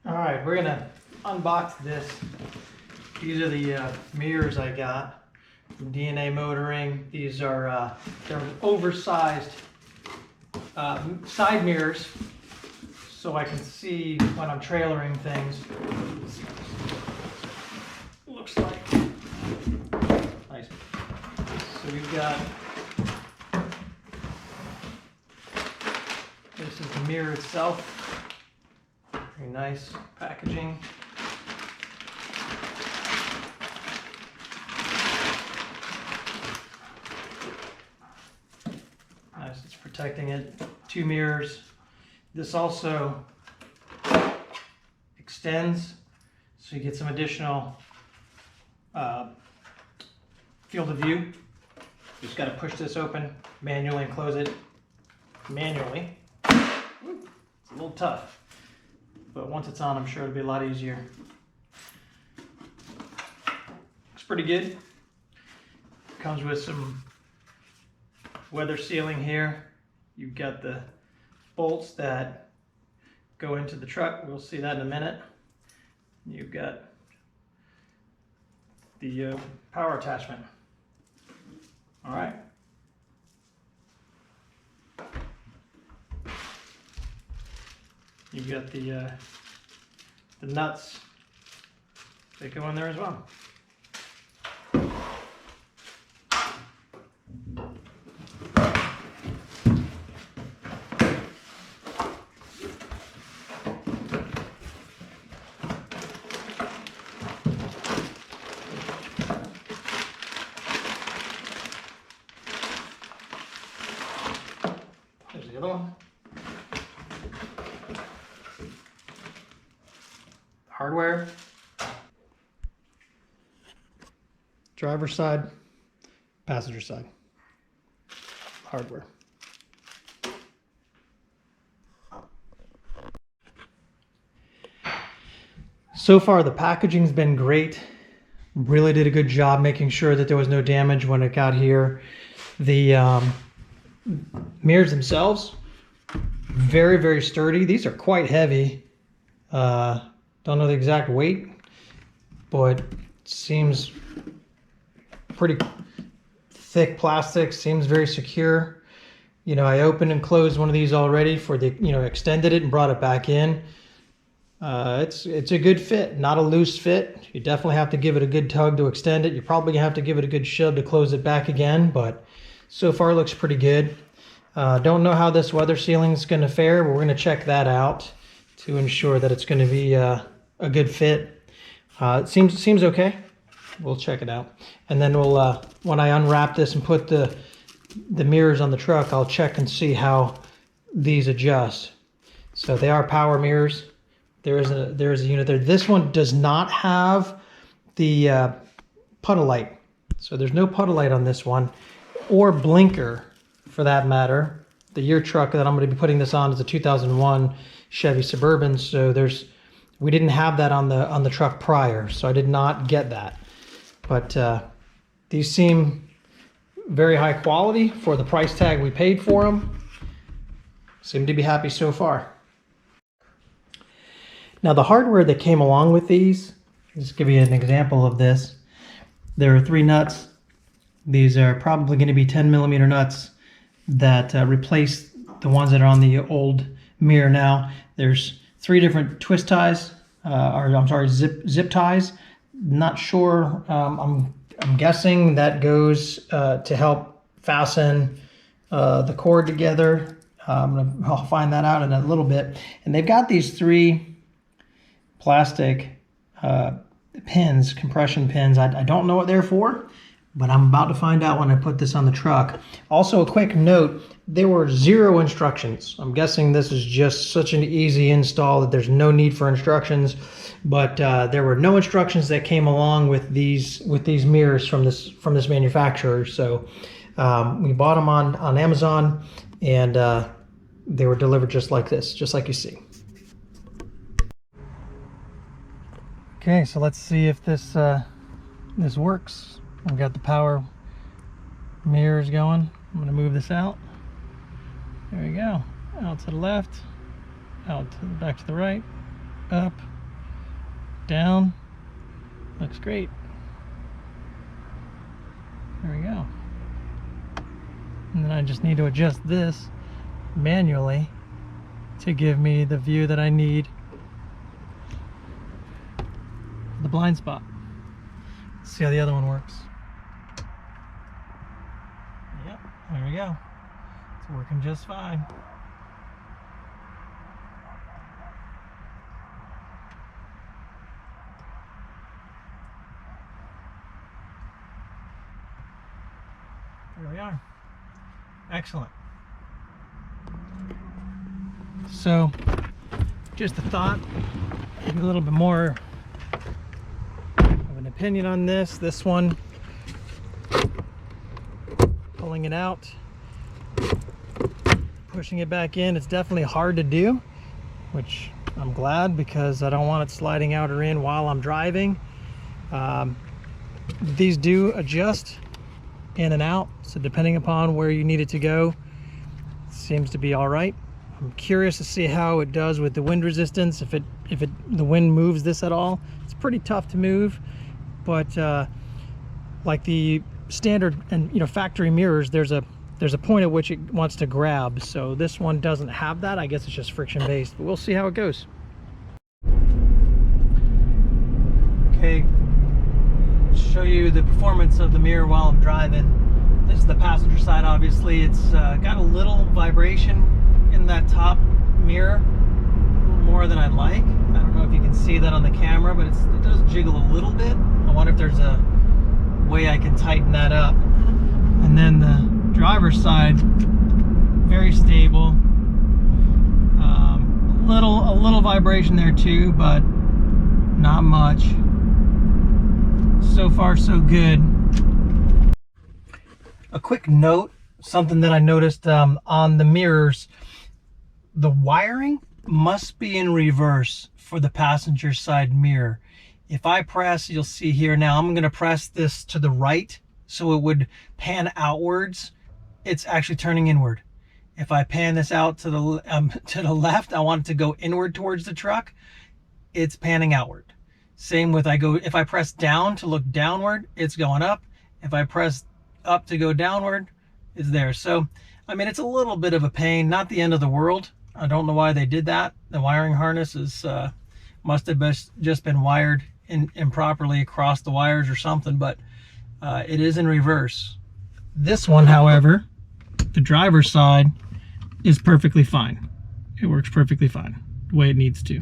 All right, we're gonna unbox this. These are the mirrors I got from DNA Motoring. These are they're oversized side mirrors, so I can see when I'm trailering things. Looks like nice. So we've got this is the mirror itself. Very nice packaging. Nice, it's protecting it. 2 mirrors. This also extends, so you get some additional field of view. Just got to push this open manually and close it manually. It's a little tough, but once it's on, I'm sure it'll be a lot easier. Looks pretty good. Comes with some weather sealing here. You've got the bolts that go into the truck. We'll see that in a minute. You've got the power attachment. All right. You've got the nuts that go in there as well. There's the other one. Hardware, driver's side, passenger side, hardware. So far the packaging's been great. Really did a good job making sure that there was no damage when it got here. The mirrors themselves, very, very sturdy. These are quite heavy. Don't know the exact weight, but seems pretty thick plastic, seems very secure. You know, I opened and closed one of these already for the, extended it and brought it back in. It's a good fit, not a loose fit. You definitely have to give it a good tug to extend it. You're probably gonna have to give it a good shove to close it back again, but so far it looks pretty good. Don't know how this weather sealing is gonna fare, but we're gonna check that out to ensure that it's gonna be a good fit. It seems okay. We'll check it out, and then we'll when I unwrap this and put the mirrors on the truck, I'll check and see how these adjust. So they are power mirrors. There is a unit there. This one does not have the puddle light, so there's no puddle light on this one, or blinker for that matter. The year truck that I'm going to be putting this on is a 2001 Chevy Suburban, so we didn't have that on the truck prior, so I did not get that. But these seem very high quality for the price tag we paid for them. Seem to be happy so far. Now the hardware that came along with these, just give you an example of this. There are 3 nuts. These are probably going to be 10mm nuts that replace the ones that are on the old mirror now. There's 3 different twist ties, zip ties. Not sure. I'm guessing that goes to help fasten the cord together. I'll find that out in a little bit. And they've got these 3 plastic pins, compression pins. I don't know what they're for, but I'm about to find out when I put this on the truck. Also, a quick note, there were 0 instructions. I'm guessing this is just such an easy install that there's no need for instructions, but there were no instructions that came along with these mirrors from this manufacturer. So we bought them on Amazon, and they were delivered just like this, just like you see. Okay, so let's see if this works. I've got the power mirrors going. I'm going to move this out. There we go. Out to the left, out to back to the right, up, down. Looks great. There we go. And then I just need to adjust this manually to give me the view that I need for the blind spot. Let's see how the other one works. Yep, there we go. It's working just fine. There we are. Excellent. So, just a thought, maybe a little bit more of an opinion on this. This one, pulling it out, pushing it back in, it's definitely hard to do, which I'm glad, because I don't want it sliding out or in while I'm driving. These do adjust in and out, so depending upon where you need it to go, it seems to be all right. I'm curious to see how it does with the wind resistance, if the wind moves this at all. It's pretty tough to move, but like the standard and factory mirrors, there's a point at which it wants to grab. So this one doesn't have that. I guess it's just friction based, but we'll see how it goes. Okay, show you the performance of the mirror while I'm driving. This is the passenger side. Obviously it's got a little vibration in that top mirror, a little more than I'd like. I don't know if you can see that on the camera, but it does jiggle a little bit. I wonder if there's a way I can tighten that up. And then the driver's side, very stable. A little vibration there too, but not much. So far so good. A quick note, something that I noticed on the mirrors, the wiring must be in reverse for the passenger side mirror. If I press, you'll see here now, I'm going to press this to the right so it would pan outwards. It's actually turning inward. If I pan this out to the left, I want it to go inward towards the truck, it's panning outward. Same with if I press down to look downward, it's going up. If I press up to go downward, it's there. So, I mean, it's a little bit of a pain, not the end of the world. I don't know why they did that. The wiring harness must have just been wired improperly across the wires or something, but it is in reverse. This one, however, the driver's side is perfectly fine. It works perfectly fine, the way it needs to.